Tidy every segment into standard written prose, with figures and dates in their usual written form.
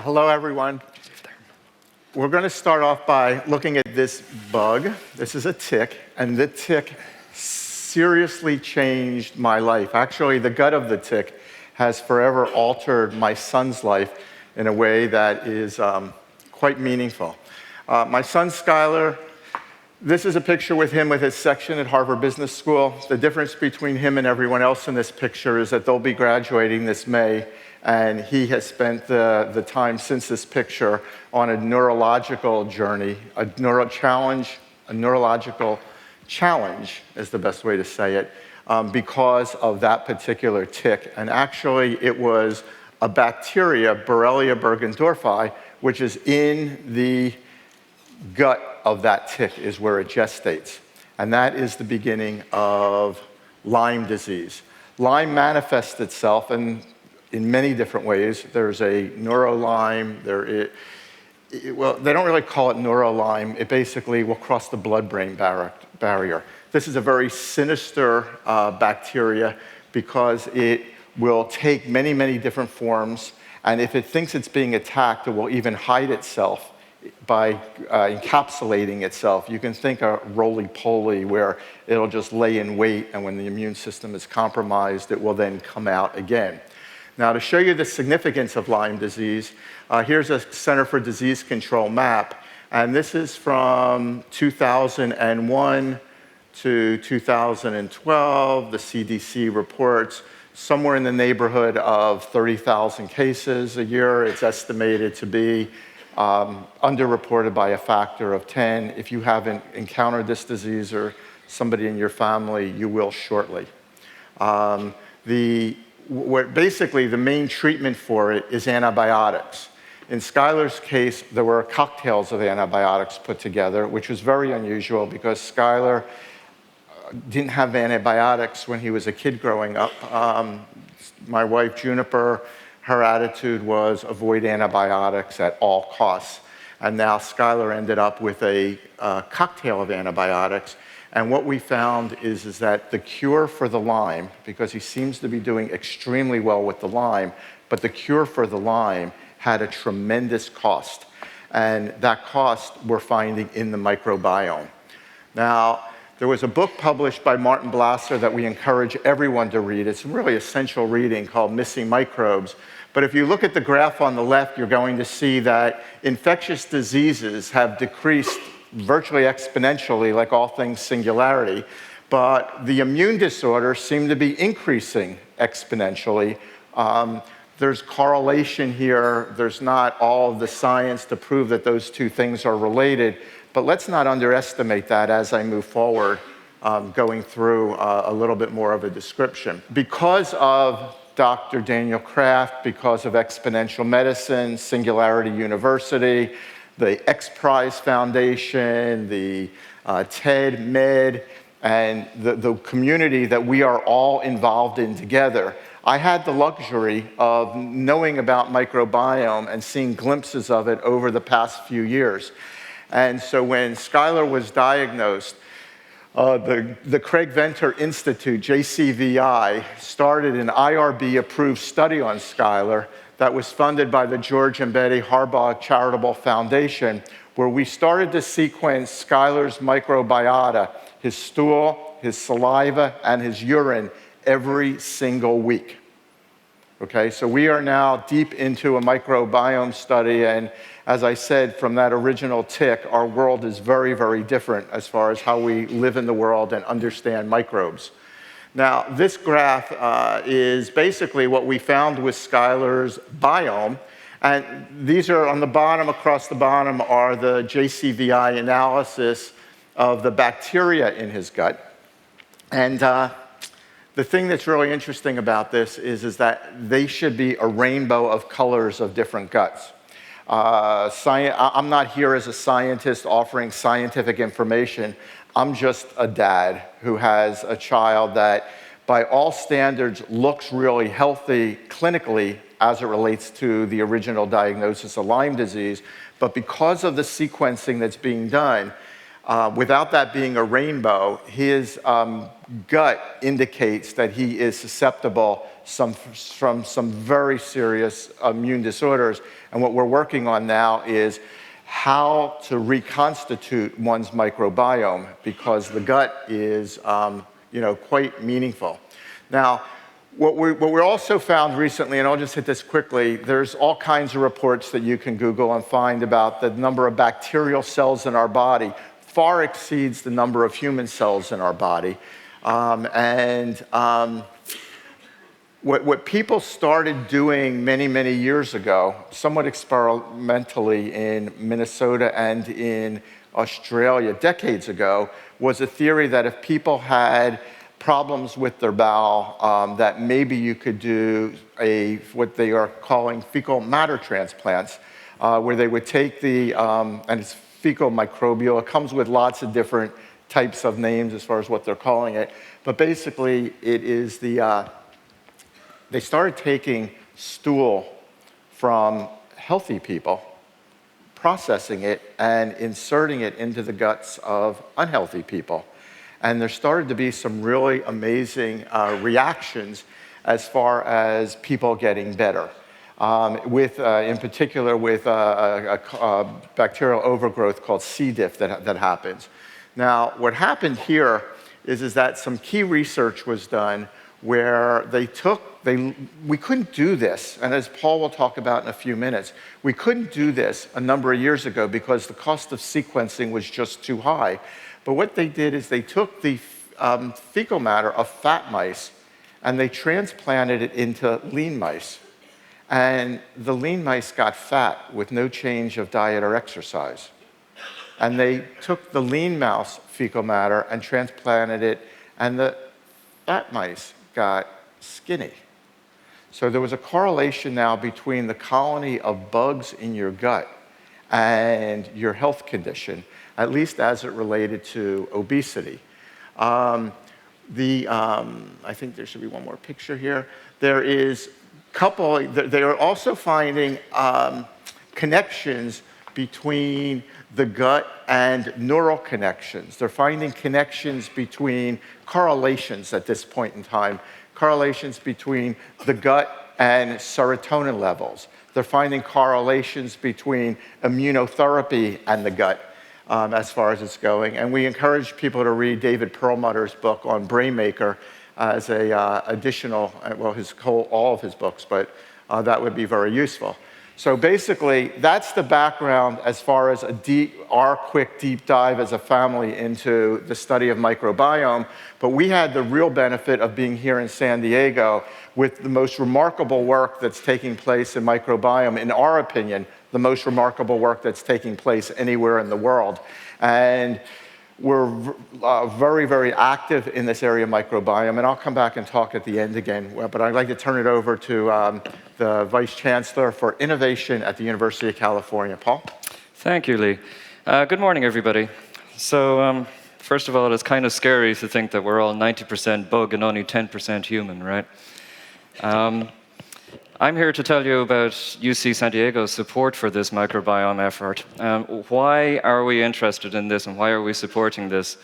Hello, everyone. We're going to start off by looking at this bug. This is a tick, and the tick seriously changed my life. Actually, the gut of the tick has forever altered my son's life in a way that is quite meaningful. My son, Skylar, this is a picture with him with his section at Harvard Business School. The difference between him and everyone else in this picture is that they'll be graduating this May, and he has spent the time since this picture on a neurological journey, a neurological challenge is the best way to say it, because of that particular tick. And actually, it was a bacteria, Borrelia burgdorferi, which is in the gut of that tick, is where it gestates. And that is the beginning of Lyme disease. Lyme manifests itself in many different ways. There's a Neuro-Lyme. Well, they don't really call it Neuro-Lyme. It basically will cross the blood-brain barrier. This is a very sinister bacteria because it will take many, many different forms. And if it thinks it's being attacked, it will even hide itself by encapsulating itself. You can think of roly-poly, where it'll just lay in wait, and when the immune system is compromised, it will then come out again. Now, to show you the significance of Lyme disease, here's a Center for Disease Control map, and this is from 2001 to 2012. The CDC reports somewhere in the neighborhood of 30,000 cases a year. It's estimated to be underreported by a factor of 10. If you haven't encountered this disease or somebody in your family, you will shortly. Basically, the main treatment for it is antibiotics. In Skylar's case, there were cocktails of antibiotics put together, which was very unusual because Skylar didn't have antibiotics when he was a kid growing up. My wife, Juniper, her attitude was avoid antibiotics at all costs. And now Skylar ended up with a cocktail of antibiotics. And what we found is that the cure for the Lyme, because he seems to be doing extremely well with the Lyme, but the cure for the Lyme had a tremendous cost. And that cost we're finding in the microbiome. Now, there was a book published by Martin Blasser that we encourage everyone to read. It's really essential reading called Missing Microbes. But if you look at the graph on the left, you're going to see that infectious diseases have decreased virtually exponentially, like all things Singularity, but the immune disorders seem to be increasing exponentially. There's correlation here. There's not all of the science to prove that those two things are related, but let's not underestimate that as I move forward, going through a little bit more of a description. Because of Dr. Daniel Kraft, because of Exponential Medicine, Singularity University, the X Prize Foundation, the TED Med, and the community that we are all involved in together, I had the luxury of knowing about microbiome and seeing glimpses of it over the past few years. And so when Skylar was diagnosed, the Craig Venter Institute, JCVI, started an IRB-approved study on Skylar that was funded by the George and Betty Harbaugh Charitable Foundation, where we started to sequence Skylar's microbiota, his stool, his saliva, and his urine every single week. Okay, so we are now deep into a microbiome study, and as I said, from that original tick, our world is very, very different as far as how we live in the world and understand microbes. Now, this graph is basically what we found with Skylar's biome, and these are on the bottom, across the bottom, are the JCVI analysis of the bacteria in his gut. And the thing that's really interesting about this is that they should be a rainbow of colors of different guts. I'm not here as a scientist offering scientific information. I'm just a dad who has a child that, by all standards, looks really healthy clinically as it relates to the original diagnosis of Lyme disease. But because of the sequencing that's being done, without that being a rainbow, his gut indicates that he is susceptible from some very serious immune disorders. And what we're working on now is how to reconstitute one's microbiome, because the gut is quite meaningful. Now, what we also found recently, and I'll just hit this quickly, there's all kinds of reports that you can Google and find about the number of bacterial cells in our body far exceeds the number of human cells in our body. What people started doing many, many years ago, somewhat experimentally in Minnesota and in Australia decades ago, was a theory that if people had problems with their bowel, that maybe you could do what they are calling fecal matter transplants, where they would take and it's fecal microbial. It comes with lots of different types of names as far as what they're calling it. But basically, it is they started taking stool from healthy people, processing it, and inserting it into the guts of unhealthy people. And there started to be some really amazing reactions as far as people getting better, in particular with a bacterial overgrowth called C. diff that happens. Now, what happened here is that some key research was done where we couldn't do this, and as Paul will talk about in a few minutes, we couldn't do this a number of years ago because the cost of sequencing was just too high. But what they did is they took the fecal matter of fat mice and they transplanted it into lean mice. And the lean mice got fat with no change of diet or exercise. And they took the lean mouse fecal matter and transplanted it, and the fat mice got skinny. So there was a correlation now between the colony of bugs in your gut and your health condition, at least as it related to obesity. I think there should be one more picture here. They are also finding connections between the gut and neural connections. They're finding connections between correlations at this point in time, correlations between the gut and serotonin levels. They're finding correlations between immunotherapy and the gut as far as it's going. And we encourage people to read David Perlmutter's book on Brainmaker as a additional, all of his books, but that would be very useful. So basically, that's the background as far as our quick deep dive as a family into the study of microbiome. But we had the real benefit of being here in San Diego with the most remarkable work that's taking place in microbiome, in our opinion, the most remarkable work that's taking place anywhere in the world. And we're very, very active in this area of microbiome, and I'll come back and talk at the end again, but I'd like to turn it over to the Vice Chancellor for Innovation at the University of California. Paul? Thank you, Lee. Good morning, everybody. So, first of all, it's kind of scary to think that we're all 90% bug and only 10% human, right? I'm here to tell you about UC San Diego's support for this microbiome effort. Why are we interested in this and why are we supporting this?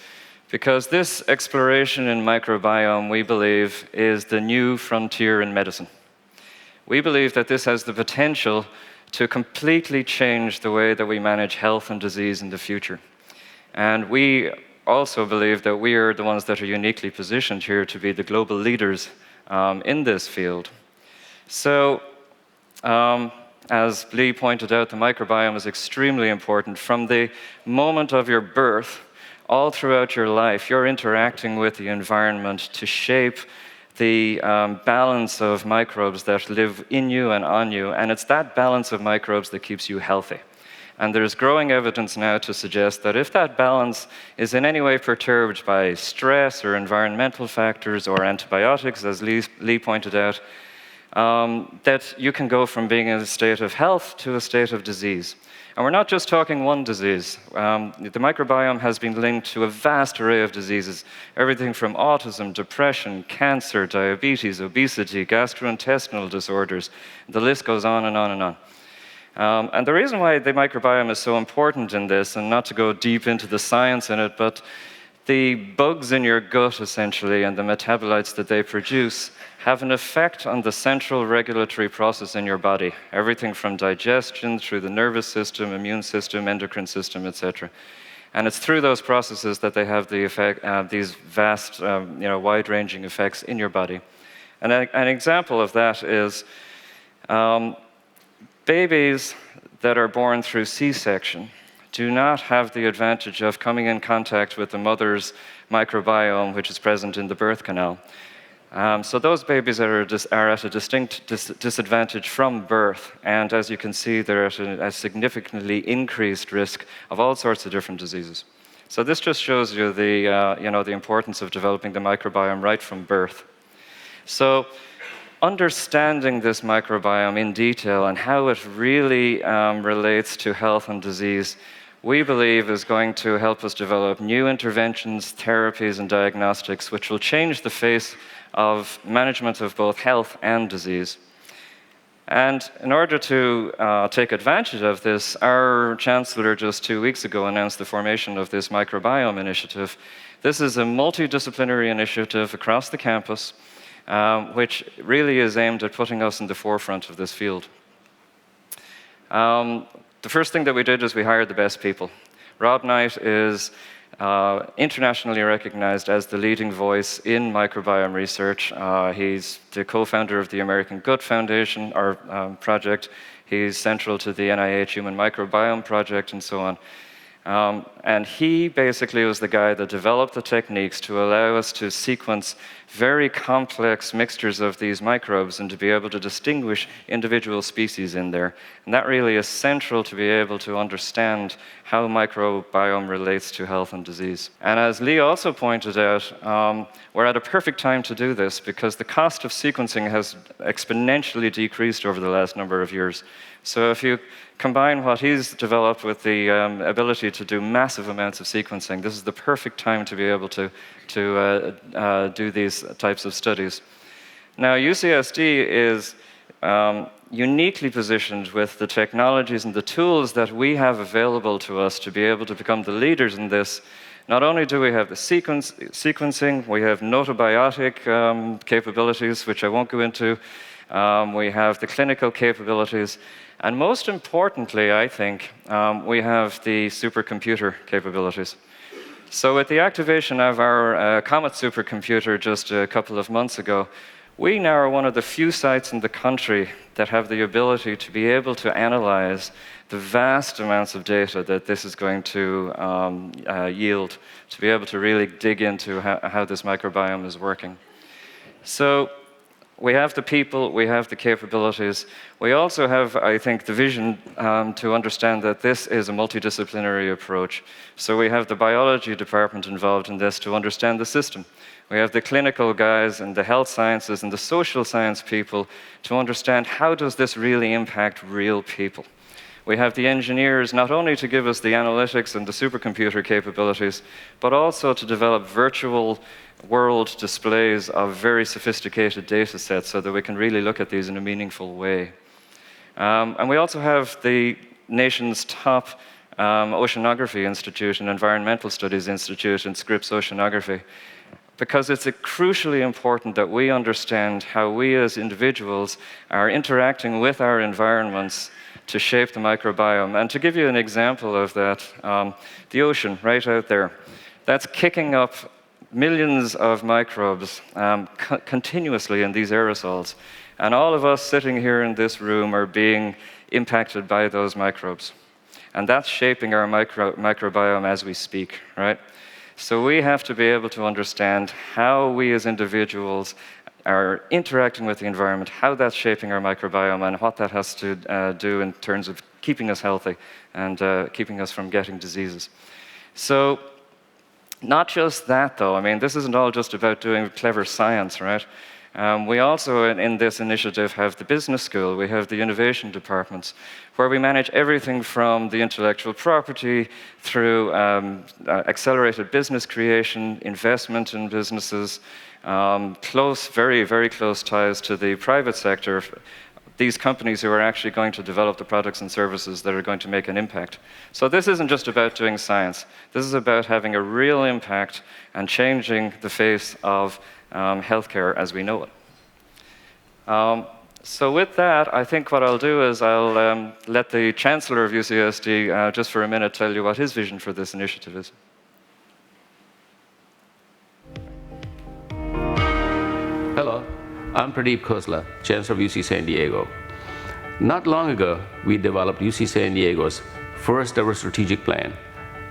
Because this exploration in microbiome, we believe, is the new frontier in medicine. We believe that this has the potential to completely change the way that we manage health and disease in the future. And we also believe that we are the ones that are uniquely positioned here to be the global leaders in this field. So, as Lee pointed out, the microbiome is extremely important. From the moment of your birth, all throughout your life, you're interacting with the environment to shape the balance of microbes that live in you and on you, and it's that balance of microbes that keeps you healthy. And there's growing evidence now to suggest that if that balance is in any way perturbed by stress or environmental factors or antibiotics, as Lee pointed out, that you can go from being in a state of health to a state of disease. And we're not just talking one disease. The microbiome has been linked to a vast array of diseases, everything from autism, depression, cancer, diabetes, obesity, gastrointestinal disorders. The list goes on and on and on. And the reason why the microbiome is so important in this, and not to go deep into the science in it, but the bugs in your gut, essentially, and the metabolites that they produce have an effect on the central regulatory process in your body, everything from digestion through the nervous system, immune system, endocrine system, etc. And it's through those processes that they have the effect, these vast, wide-ranging effects in your body. And an example of that is babies that are born through C-section do not have the advantage of coming in contact with the mother's microbiome, which is present in the birth canal. So those babies are at a distinct disadvantage from birth, and as you can see, they're at a significantly increased risk of all sorts of different diseases. So this just shows you the importance of developing the microbiome right from birth. So understanding this microbiome in detail and how it really relates to health and disease, we believe is going to help us develop new interventions, therapies, and diagnostics, which will change the face of management of both health and disease. And in order to take advantage of this, our Chancellor just 2 weeks ago announced the formation of this Microbiome Initiative. This is a multidisciplinary initiative across the campus, which really is aimed at putting us in the forefront of this field. The first thing that we did is we hired the best people. Rob Knight is internationally recognized as the leading voice in microbiome research. He's the co-founder of the American Gut Foundation, project. He's central to the NIH Human Microbiome Project, and so on. And he basically was the guy that developed the techniques to allow us to sequence very complex mixtures of these microbes and to be able to distinguish individual species in there. And that really is central to be able to understand how microbiome relates to health and disease. And as Lee also pointed out, we're at a perfect time to do this because the cost of sequencing has exponentially decreased over the last number of years. So if you combine what he's developed with the ability to do massive amounts of sequencing, this is the perfect time to be able to do these types of studies. Now, UCSD is uniquely positioned with the technologies and the tools that we have available to us to be able to become the leaders in this. Not only do we have the sequencing, we have notobiotic capabilities, which I won't go into. We have the clinical capabilities. And most importantly, I think, we have the supercomputer capabilities. So with the activation of our COMET supercomputer just a couple of months ago, we now are one of the few sites in the country that have the ability to be able to analyze the vast amounts of data that this is going to yield, to be able to really dig into how this microbiome is working. So we have the people, we have the capabilities. We also have, I think, the vision to understand that this is a multidisciplinary approach. So we have the biology department involved in this to understand the system. We have the clinical guys and the health sciences and the social science people to understand how does this really impact real people. We have the engineers not only to give us the analytics and the supercomputer capabilities, but also to develop virtual world displays of very sophisticated data sets so that we can really look at these in a meaningful way. And we also have the nation's top oceanography institute and environmental studies institute in Scripps Oceanography, because it's crucially important that we understand how we as individuals are interacting with our environments to shape the microbiome. And to give you an example of that, the ocean right out there, that's kicking up millions of microbes continuously in these aerosols. And all of us sitting here in this room are being impacted by those microbes. And that's shaping our microbiome as we speak, right? So we have to be able to understand how we as individuals are interacting with the environment, how that's shaping our microbiome, and what that has to do in terms of keeping us healthy and keeping us from getting diseases. So not just that, though. I mean, this isn't all just about doing clever science, right? We also, in this initiative, have the business school. We have the innovation departments, where we manage everything from the intellectual property through accelerated business creation, investment in businesses, very, very close ties to the private sector, these companies who are actually going to develop the products and services that are going to make an impact. So this isn't just about doing science. This is about having a real impact and changing the face of healthcare as we know it. So with that, I think what I'll do is I'll let the Chancellor of UCSD just for a minute tell you what his vision for this initiative is. Hello, I'm Pradeep Khosla, Chancellor of UC San Diego. Not long ago, we developed UC San Diego's first ever strategic plan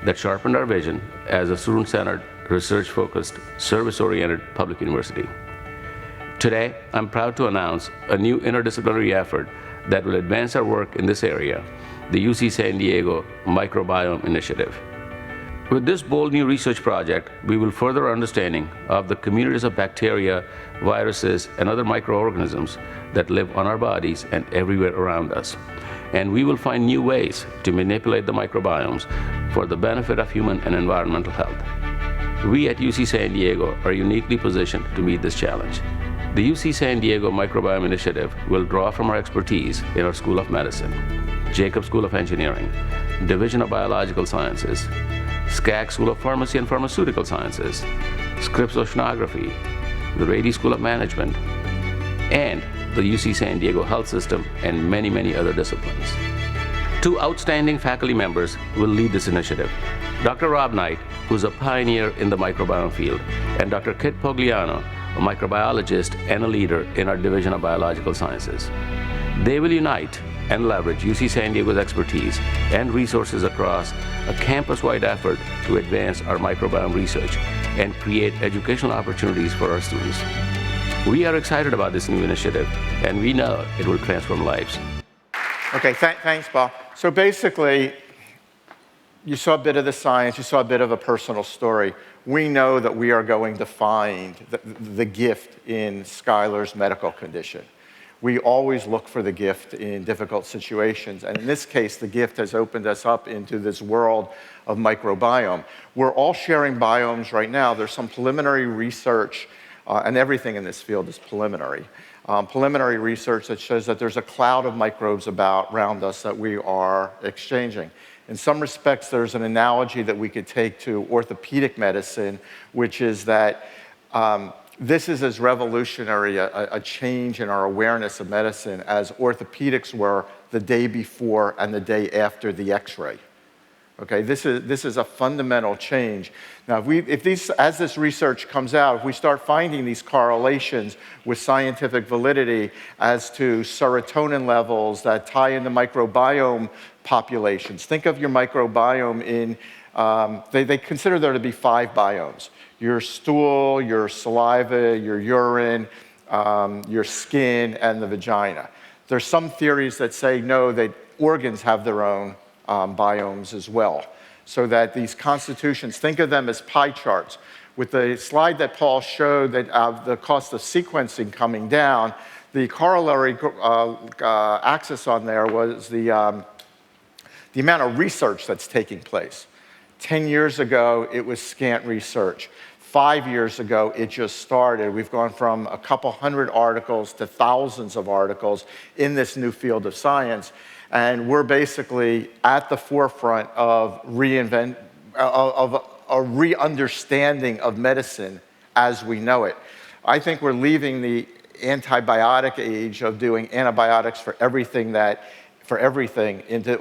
that sharpened our vision as a student-centered, research-focused, service-oriented public university. Today, I'm proud to announce a new interdisciplinary effort that will advance our work in this area, the UC San Diego Microbiome Initiative. With this bold new research project, we will further our understanding of the communities of bacteria, viruses, and other microorganisms that live on our bodies and everywhere around us. And we will find new ways to manipulate the microbiomes for the benefit of human and environmental health. We at UC San Diego are uniquely positioned to meet this challenge. The UC San Diego Microbiome Initiative will draw from our expertise in our School of Medicine, Jacobs School of Engineering, Division of Biological Sciences, SCAC School of Pharmacy and Pharmaceutical Sciences, Scripps Oceanography, the Rady School of Management, and the UC San Diego Health System, and many, many other disciplines. Two outstanding faculty members will lead this initiative. Dr. Rob Knight, who's a pioneer in the microbiome field, and Dr. Kit Pogliano, a microbiologist and a leader in our Division of Biological Sciences. They will unite and leverage UC San Diego's expertise and resources across a campus-wide effort to advance our microbiome research and create educational opportunities for our students. We are excited about this new initiative, and we know it will transform lives. Okay, thanks, Paul. So basically, you saw a bit of the science, you saw a bit of a personal story. We know that we are going to find the gift in Skylar's medical condition. We always look for the gift in difficult situations, and in this case, the gift has opened us up into this world of microbiome. We're all sharing biomes right now. There's some preliminary research, and everything in this field is preliminary. Preliminary research that shows that there's a cloud of microbes around us that we are exchanging. In some respects, there's an analogy that we could take to orthopedic medicine, which is that this is as revolutionary a change in our awareness of medicine as orthopedics were the day before and the day after the X-ray. Okay, this is a fundamental change. Now, as this research comes out, if we start finding these correlations with scientific validity as to serotonin levels that tie into microbiome populations, think of your microbiome in, they consider there to be 5 biomes. Your stool, your saliva, your urine, your skin, and the vagina. There's some theories that say, no, that organs have their own biomes as well. So that these constitutions, think of them as pie charts. With the slide that Paul showed, that the cost of sequencing coming down, the corollary axis on there was the amount of research that's taking place. 10 years ago, it was scant research. 5 years ago, it just started. We've gone from a couple hundred articles to thousands of articles in this new field of science. And we're basically at the forefront of a re-understanding of medicine as we know it. I think we're leaving the antibiotic age of doing antibiotics for everything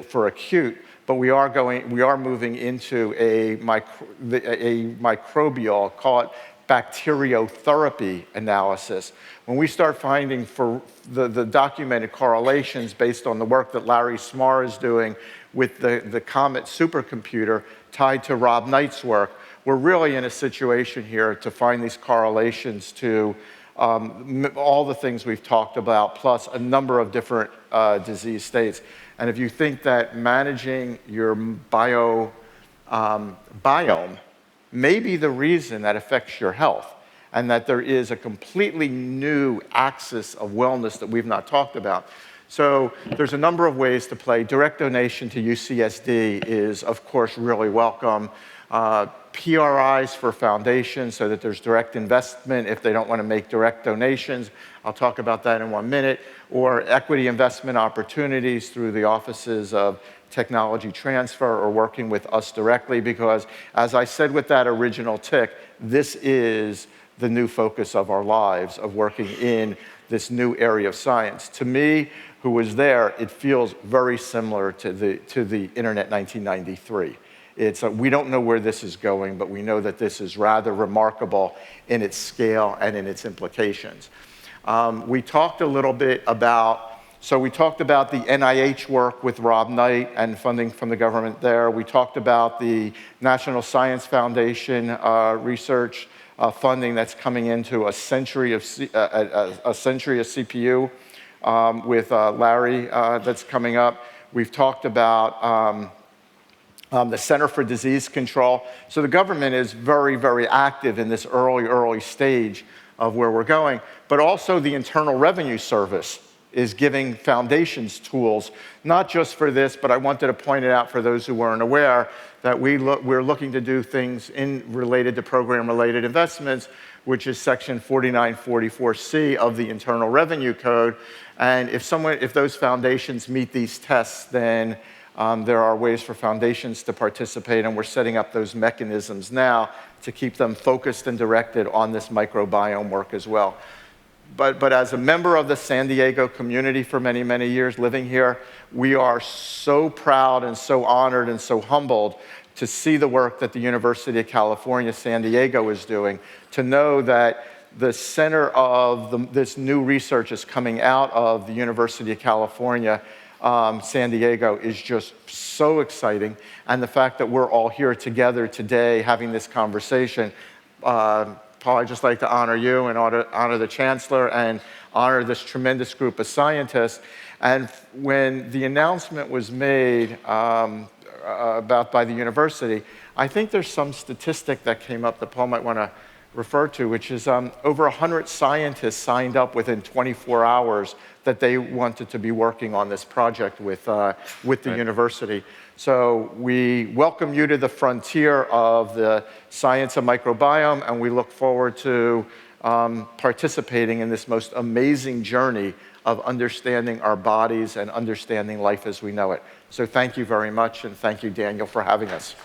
for acute, but we are moving into a microbial, call it bacteriotherapy analysis. When we start finding for the documented correlations based on the work that Larry Smarr is doing with the COMET supercomputer tied to Rob Knight's work, we're really in a situation here to find these correlations to all the things we've talked about, plus a number of different disease states. And if you think that managing your biome may be the reason that affects your health, and that there is a completely new axis of wellness that we've not talked about. So there's a number of ways to play. Direct donation to UCSD is, of course, really welcome. PRIs for foundations so that there's direct investment if they don't want to make direct donations. I'll talk about that in 1 minute. Or equity investment opportunities through the offices of technology transfer or working with us directly, because as I said with that original tick, this is the new focus of our lives, of working in this new area of science. To me, who was there, it feels very similar to the Internet 1993. We don't know where this is going, but we know that this is rather remarkable in its scale and in its implications. We talked a little bit about, we talked about the NIH work with Rob Knight and funding from the government there. We talked about the National Science Foundation research funding that's coming into a century of CPU with Larry that's coming up. We've talked about the Center for Disease Control. So the government is very, very active in this early stage of where we're going. But also the Internal Revenue Service is giving foundations tools, not just for this, but I wanted to point it out for those who weren't aware, that we're looking to do things related to program-related investments, which is Section 4944C of the Internal Revenue Code. And if those foundations meet these tests, then there are ways for foundations to participate, and we're setting up those mechanisms now to keep them focused and directed on this microbiome work as well. But as a member of the San Diego community for many, many years living here, we are so proud and so honored and so humbled to see the work that the University of California, San Diego is doing, to know that the center of this new research is coming out of the University of California. San Diego is just so exciting, and the fact that we're all here together today having this conversation, Paul, I'd just like to honor you and honor the Chancellor and honor this tremendous group of scientists. And when the announcement was made by the university, I think there's some statistic that came up that Paul might want to refer to, which is over 100 scientists signed up within 24 hours that they wanted to be working on this project with the university. So we welcome you to the frontier of the science of microbiome, and we look forward to participating in this most amazing journey of understanding our bodies and understanding life as we know it. So thank you very much, and thank you, Daniel, for having us.